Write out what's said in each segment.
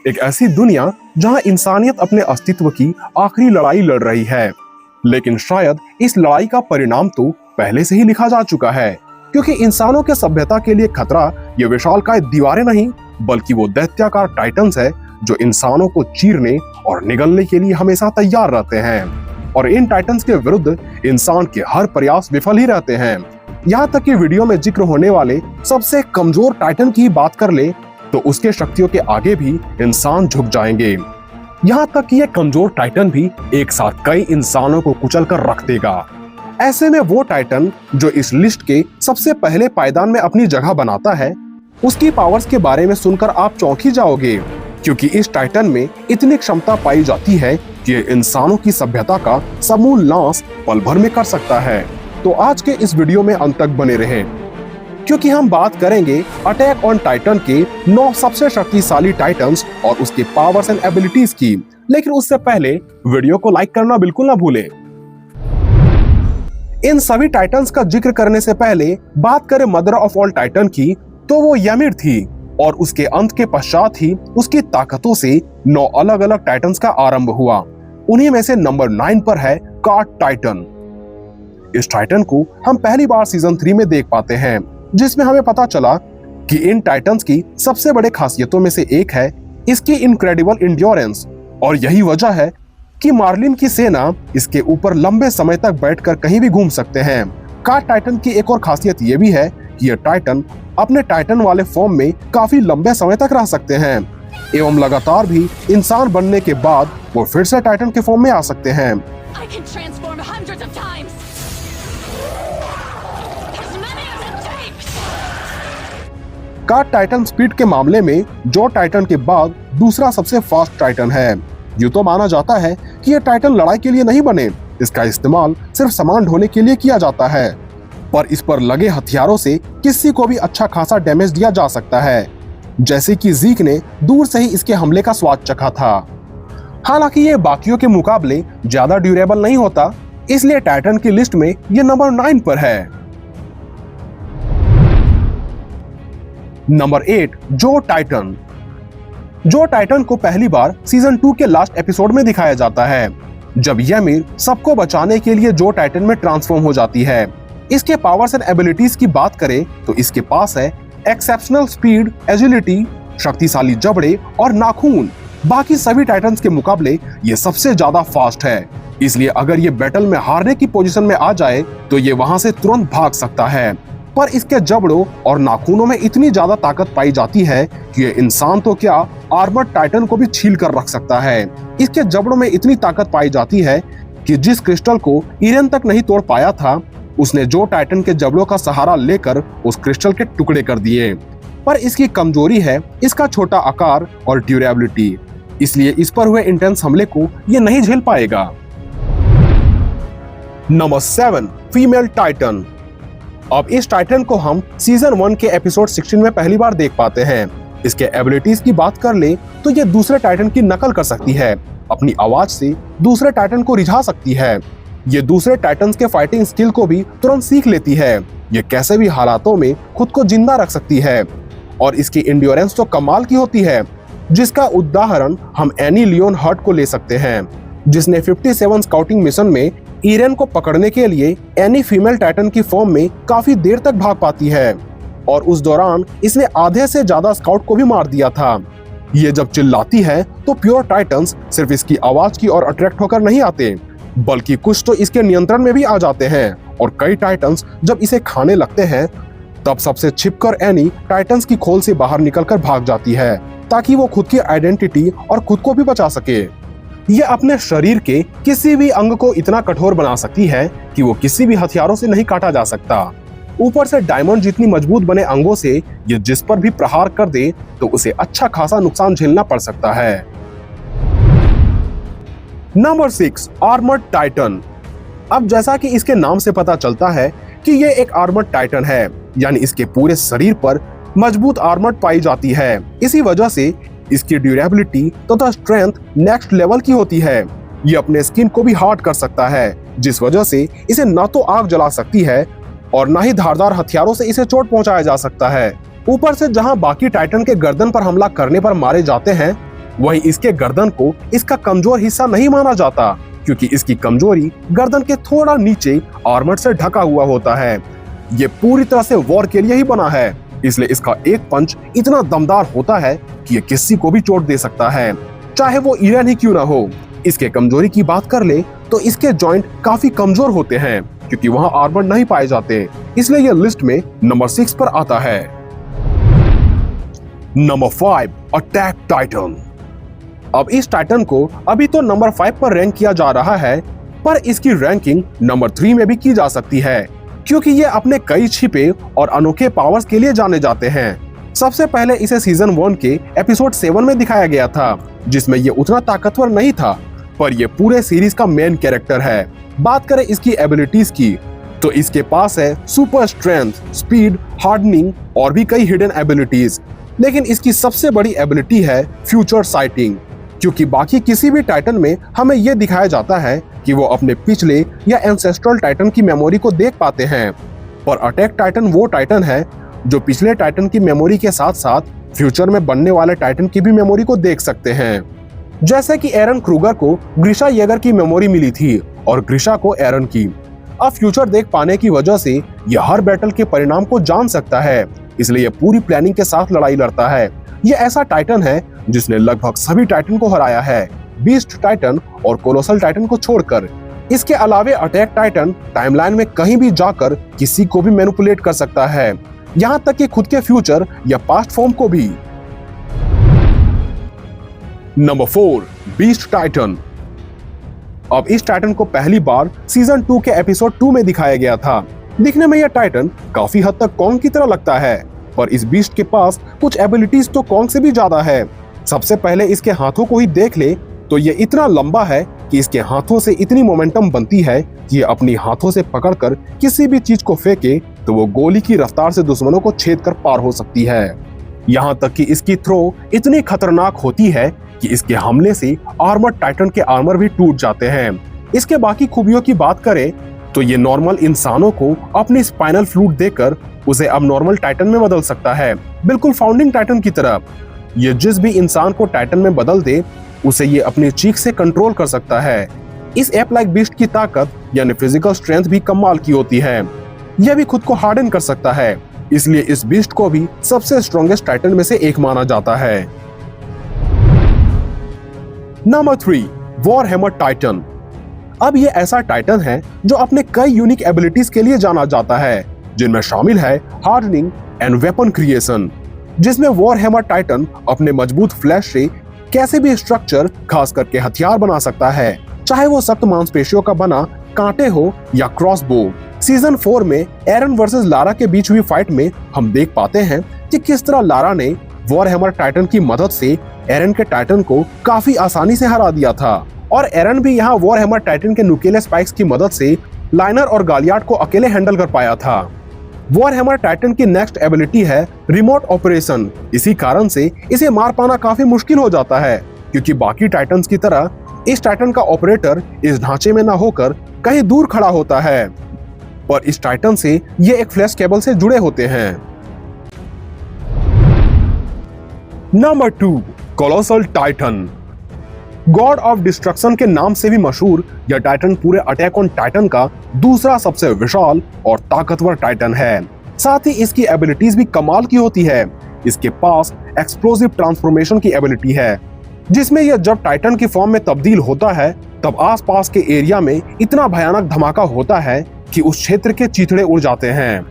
एक ऐसी दुनिया जहां इंसानियत अपने अस्तित्व की आखिरी लड़ाई लड़ रही है। लेकिन शायद इस लड़ाई का परिणाम तो पहले से ही लिखा जा चुका है, क्योंकि इंसानों के सभ्यता के लिए खतरा ये विशालकाय दीवारें नहीं, बल्कि वो दैत्याकार टाइटन्स है जो इंसानों को चीरने और निगलने के लिए हमेशा तैयार रहते हैं। और इन टाइटन्स के विरुद्ध इंसान के हर प्रयास विफल ही रहते हैं। यहाँ तक कि वीडियो में जिक्र होने वाले सबसे कमजोर टाइटन की बात कर ले तो उसके शक्तियों के आगे भी इंसान झुक जाएंगे। यहाँ तक कि ये कमजोर टाइटन भी एक साथ कई इंसानों को कुचल कर रख देगा। ऐसे में वो टाइटन जो इस लिस्ट के सबसे पहले पायदान में अपनी जगह बनाता है, उसकी पावर्स के बारे में सुनकर आप चौंक ही जाओगे, क्योंकि इस टाइटन में इतनी क्षमता पाई जाती है कि ये इंसानों की सभ्यता का समूल नाश पल भर में कर सकता है। तो आज के इस वीडियो में अंत तक बने रहें, क्योंकि हम बात करेंगे अटैक ऑन टाइटन के 9 सबसे शक्तिशाली टाइटन्स और उसके पावर्स एंड एबिलिटीज की। लेकिन उससे पहले वीडियो को लाइक करना बिल्कुल ना भूलें। इन सभी टाइटन्स का जिक्र करने से पहले बात करें मदर ऑफ ऑल टाइटन की, तो वो यमिर थी और उसके अंत के पश्चात ही उसकी ताकतों से 9 अलग अलग टाइटन्स का आरंभ हुआ। उन्हीं में से नंबर 9 पर है कार्ट टाइटन। इस टाइटन को हम पहली बार सीजन 3 में देख पाते हैं, जिसमें हमें पता चला कि इन टाइटन्स की सबसे बड़े खासियतों में से एक है इसकी इनक्रेडिबल इंड्योरेंस। और यही वजह है कि मार्लिन की सेना इसके ऊपर लंबे समय तक बैठकर कहीं भी घूम सकते हैं। कार्ट टाइटन की एक और खासियत ये भी है कि ये टाइटन अपने टाइटन वाले फॉर्म में काफी लंबे समय तक रह सकते हैं एवं लगातार भी इंसान बनने के बाद वो फिर से टाइटन के फॉर्म में आ सकते हैं। कार्ट टाइटन स्पीड के मामले में जो टाइटन के बाद दूसरा सबसे फास्ट टाइटन है। यूं तो माना जाता है कि ये टाइटन लड़ाई के लिए नहीं बने, इसका इस्तेमाल सिर्फ सामान ढोने के लिए किया जाता है, पर इस पर लगे हथियारों से किसी को भी अच्छा खासा डैमेज दिया जा सकता है, जैसे कि ज़ीक ने दूर से ही इसके हमले का स्वाद चखा था। हालांकि ये बाकियों के मुकाबले ज्यादा ड्यूरेबल नहीं होता, इसलिए टाइटन की लिस्ट में ये नंबर 9 पर है। नंबर 8 जो टाइटन। जो टाइटन को पहली बार सीजन 2 के लास्ट एपिसोड में दिखाया जाता है, जब यमिर सबको बचाने के लिए जो टाइटन में ट्रांसफॉर्म हो जाती है। इसके पावर्स एंड एबिलिटीज की बात करें तो इसके पास है एक्सेप्शनल स्पीड, एजिलिटी, शक्तिशाली जबड़े और नाखून। बाकी सभी टाइटन्स के मुकाबले ये सबसे ज्यादा फास्ट है, इसलिए अगर ये बैटल में हारने की पोजीशन में आ जाए तो ये वहां से तुरंत भाग सकता है। पर इसके जबड़ों और नाखूनों में इतनी ज्यादा ताकत पाई जाती है कि ये इंसान तो क्या आर्मर्ड टाइटन को भी छील कर रख सकता है। इसके जबड़ों में इतनी ताकत पाई जाती है कि जिस क्रिस्टल को इरेन तक नहीं तोड़ पाया था, उसने जो टाइटन के जबड़ों का सहारा लेकर उस क्रिस्टल के टुकड़े कर दिए। पर इसकी कमजोरी है इसका छोटा आकार और ड्यूरेबिलिटी, इसलिए इस पर हुए इंटेंस हमले को ये नहीं झेल पाएगा। Number 7 female Titan. अब इस टाइटन को हम सीजन 1 के एपिसोड 16 में पहली बार देख पाते हैं। इसके एबिलिटीज की बात कर ले तो ये दूसरे टाइटन की नकल कर सकती है, अपनी आवाज से दूसरे टाइटन को रिझा सकती है। ये दूसरे टाइटन्स के फाइटिंग स्किल को भी तुरंत सीख लेती है। ये कैसे भी हालातों में खुद को जिंदा रख सकती है और इसकी इंड्योरेंस तो कमाल की होती है, जिसका उदाहरण हम एनी लियोन हर्ट को ले सकते हैं, जिसने 57 स्काउटिंग मिशन में इरेन को पकड़ने के लिए एनी फीमेल टाइटन की फॉर्म में काफी देर तक भाग पाती है और उस दौरान इसने आधे से ज्यादा स्काउट को भी मार दिया था। ये जब चिल्लाती है तो प्योर टाइटन्स सिर्फ इसकी आवाज की ओर अट्रैक्ट होकर नहीं आते, बल्कि कुछ तो इसके नियंत्रण में भी आ जाते हैं। और कई टाइटन्स जब इसे खाने लगते हैं तब सबसे छिपकर एनी टाइटन्स की खोल से बाहर निकलकर भाग जाती है, ताकि वो खुद की आइडेंटिटी और खुद को भी बचा सके। ये अपने शरीर के किसी भी अंग को इतना कठोर बना सकती है कि वो किसी भी हथियारों से नहीं काटा जा सकता। ऊपर से डायमंड जितनी मजबूत बने अंगों से ये जिस पर भी प्रहार कर दे तो उसे अच्छा खासा नुकसान झेलना पड़ सकता है। Number 6 armoured Titan. अब जैसा कि इसके नाम से पता चलता है कि ये एक आर्मर्ड टाइटन है, यानी इसके पूरे शरीर पर मजबूत आर्मर पाई जाती है। इसी वजह से इसकी ड्यूरेबिलिटी तथा स्ट्रेंथ नेक्स्ट लेवल की होती है। ये अपने स्किन को भी हार्ड कर सकता है, जिस वजह से इसे ना तो आग जला सकती है और ना ही धारदार हथियारों से इसे चोट पहुंचाया जा सकता है। ऊपर से जहां बाकी टाइटन के गर्दन पर हमला करने पर मारे जाते हैं, वहीं इसके गर्दन को इसका कमजोर हिस्सा नहीं माना जाता, क्योंकि इसकी कमजोरी गर्दन के थोड़ा नीचे आर्मर से ढका हुआ होता है। ये पूरी तरह से वॉर के लिए ही बना है, इसलिए इसका एक पंच इतना दमदार होता है कि ये किसी को भी चोट दे सकता है, चाहे वो ईरन ही क्यों ना हो। इसके कमजोरी की बात कर ले तो इसके जॉइंट काफी कमजोर होते हैं, क्योंकि वहां आर्मर नहीं पाए जाते, इसलिए ये लिस्ट में नंबर 6 पर आता है। Number 5, attack Titan. अब इस टाइटन को अभी तो नंबर 5 पर रैंक किया जा रहा है, पर इसकी रैंकिंग नंबर 3 में भी की जा सकती है, क्योंकि ये अपने कई छिपे और अनोखे पावर्स के लिए जाने जाते हैं। सबसे पहले इसे सीजन 1 के एपिसोड 7 में दिखाया गया था, जिसमें ये उतना ताकतवर नहीं था, पर ये पूरे सीरीज का मेन कैरेक्टर है। बात करें इसकी एबिलिटीज की, तो इसके पास है सुपर स्ट्रेंथ, स्पीड, हार्डनिंग और भी कई हिडन एबिलिटीज। लेकिन इसकी सबसे बड़ी एबिलिटी है फ्यूचर साइटिंग, क्योंकि बाकी किसी भी टाइटन में हमें यह दिखाया जाता है कि वो अपने पिछले या एंसेस्ट्रल टाइटन की मेमोरी को देख पाते हैं, पर अटैक टाइटन वो टाइटन है जो पिछले टाइटन की मेमोरी के साथ साथ फ्यूचर में बनने वाले टाइटन की भी मेमोरी को देख सकते हैं। जैसे कि एरन क्रूगर को ग्रिशा येगर की मेमोरी मिली थी और ग्रिशा को एरन की। अब फ्यूचर देख पाने की वजह से यह हर बैटल के परिणाम को जान सकता है, इसलिए यह पूरी प्लानिंग के साथ लड़ाई लड़ता है। यह ऐसा टाइटन है जिसने लगभग सभी टाइटन को हराया है, बीस्ट टाइटन और कोलोसल टाइटन को छोड़कर। इसके अलावे अटैक टाइटन टाइमलाइन में कहीं भी जाकर किसी को भी मैनिपुलेट कर सकता है, यहाँ तक कि खुद के फ्यूचर या पास्ट फॉर्म को भी। Number 4, beast Titan. अब इस टाइटन को पहली बार सीजन 2 के एपिसोड 2 में दिखाया गया था। दिखने में यह टाइटन काफी हद तक कॉन्ग की तरह लगता है, पर इस बीस्ट के पास कुछ एबिलिटीज तो कॉन्ग से भी ज्यादा है। सबसे पहले इसके हाथों को ही देख ले तो ये इतना लंबा है कि इसके हाथों से इतनी मोमेंटम बनती है कि ये अपनी हाथों से पकड़कर किसी भी चीज को फेंके तो वो गोली की रफ्तार से दुश्मनों को छेद कर पार हो सकती है। यहाँ तक कि इसकी थ्रो इतनी खतरनाक होती है कि इसके हमले से आर्मर टाइटन के आर्मर भी टूट जाते हैं। इसके बाकी खूबियों की बात करें तो ये नॉर्मल इंसानों को अपनी स्पाइनल फ्लूइड देकर उसे अब नॉर्मल टाइटन में बदल सकता है, बिल्कुल फाउंडिंग टाइटन की तरह। ये जिस भी इंसान को टाइटन में बदल दे उसे ये अपनी चीख से कंट्रोल कर सकता है। इस एप लाइक बीस्ट की ताकत यानी फिजिकल स्ट्रेंथ भी कमाल की होती है। यह भी खुद को हार्डन कर सकता है, इसलिए इस बीस्ट को भी सबसे स्ट्रॉन्गेस्ट टाइटन में से एक माना जाता है। Number 3, Warhammer Titan. अब ये ऐसा टाइटन है जो अपने कई यूनिक एबिलिटीज के लिए जाना जाता है, जिनमें शामिल है हार्डनिंग एंड वेपन क्रिएशन, जिसमें वॉरहेमर टाइटन अपने मजबूत फ्लैश से कैसे भी स्ट्रक्चर खास करके हथियार बना सकता है, चाहे वो सख्त मांसपेशियों का बना कांटे हो या क्रॉसबो। सीजन 4 में एरन वर्सेस लारा के बीच हुई फाइट में हम देख पाते हैं कि किस तरह लारा ने वॉरहेमर टाइटन की मदद से एरन के टाइटन को काफी आसानी से हरा दिया था, और एरन भी यहाँ वॉरहेमर टाइटन के नुकीले स्पाइक्स की मदद से लाइनर और गालियार्ड को अकेले हैंडल कर पाया था। वॉरहेमर टाइटन की नेक्स्ट एबिलिटी है रिमोट ऑपरेशन। इसी कारण से इसे मार पाना काफी मुश्किल हो जाता है, क्योंकि बाकी टाइटन्स की तरह इस टाइटन का ऑपरेटर इस ढांचे में न होकर कहीं दूर खड़ा होता है, पर इस टाइटन से ये एक फ्लैश केबल से जुड़े होते हैं। Number 2, colossal Titan. God of destruction के नाम से भी मशहूर यह टाइटन पूरे अटैक ऑन टाइटन का दूसरा सबसे विशाल और ताकतवर टाइटन है। साथ ही इसकी एबिलिटीज भी कमाल की होती है। इसके पास एक्सप्लोसिव ट्रांसफॉर्मेशन की एबिलिटी है, जिसमें यह जब टाइटन की फॉर्म में तब्दील होता है तब आसपास के एरिया में इतना भयानक धमाका होता है कि उस क्षेत्र के चीथड़े उड़ जाते हैं।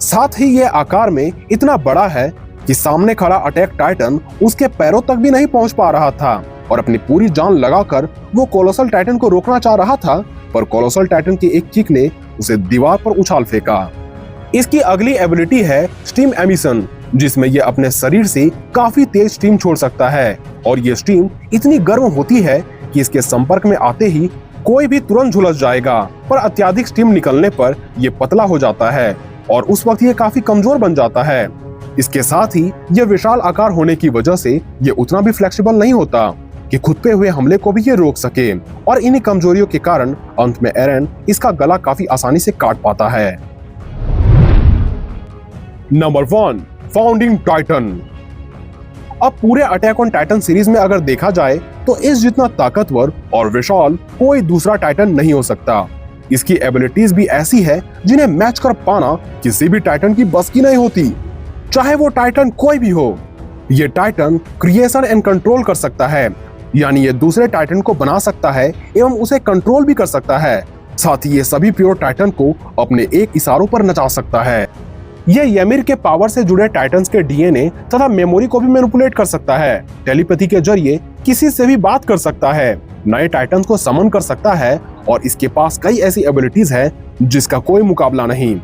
साथ ही यह आकार में इतना बड़ा है कि सामने खड़ा अटैक टाइटन उसके पैरों तक भी नहीं पहुंच पा रहा था, और अपनी पूरी जान लगाकर वो कोलोसल टाइटन को रोकना चाह रहा था, पर कोलोसल टाइटन की एक किक ने उसे दीवार पर उछाल फेंका। इसकी अगली एबिलिटी है स्टीम एमिशन, जिसमें ये अपने शरीर से काफी तेज स्टीम छोड़ सकता है, और ये स्टीम इतनी गर्म होती है कि इसके संपर्क में आते ही कोई भी तुरंत झुलस जाएगा, पर अत्यधिक स्टीम निकलने पर यह पतला हो जाता है और उस वक्त ये काफी कमजोर बन जाता है। इसके साथ ही यह विशाल आकार होने की वजह से ये उतना भी फ्लेक्सिबल नहीं होता कि खुद पे हुए हमले को भी ये रोक सके, और इन्हीं कमजोरियों के कारण अंत में एरन इसका गला काफी आसानी से काट पाता है। Number 1, founding Titan. अब पूरे अटैक ऑन टाइटन सीरीज में अगर देखा जाए तो इस जितना ताकतवर और विशाल कोई दूसरा टाइटन नहीं हो सकता। इसकी एबिलिटीज भी ऐसी है जिन्हें मैच कर पाना किसी भी टाइटन की बस की नहीं होती, चाहे वो टाइटन कोई भी हो। ये टाइटन क्रिएशन एंड कंट्रोल कर सकता है, यानी ये दूसरे टाइटन को बना सकता है एवं उसे कंट्रोल भी कर सकता है। साथ ही ये सभी प्योर टाइटन को अपने एक इशारों पर नचा सकता है। ये ymir के पावर से जुड़े टाइटन्स के डीएनए तथा मेमोरी को भी मैनिपुलेट कर सकता है। टेलीपैथी के जरिए किसी से भी बात कर सकता है, नए टाइटन्स को समन कर सकता है और इसके पास कई ऐसी एबिलिटीज है जिसका कोई मुकाबला नहीं।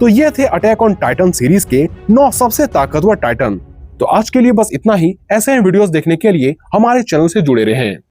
तो ये थे अटैक ऑन टाइटन सीरीज के 9 सबसे ताकतवर टाइटन। तो आज के लिए बस इतना ही। ऐसे वीडियोस देखने के लिए हमारे चैनल से जुड़े रहें।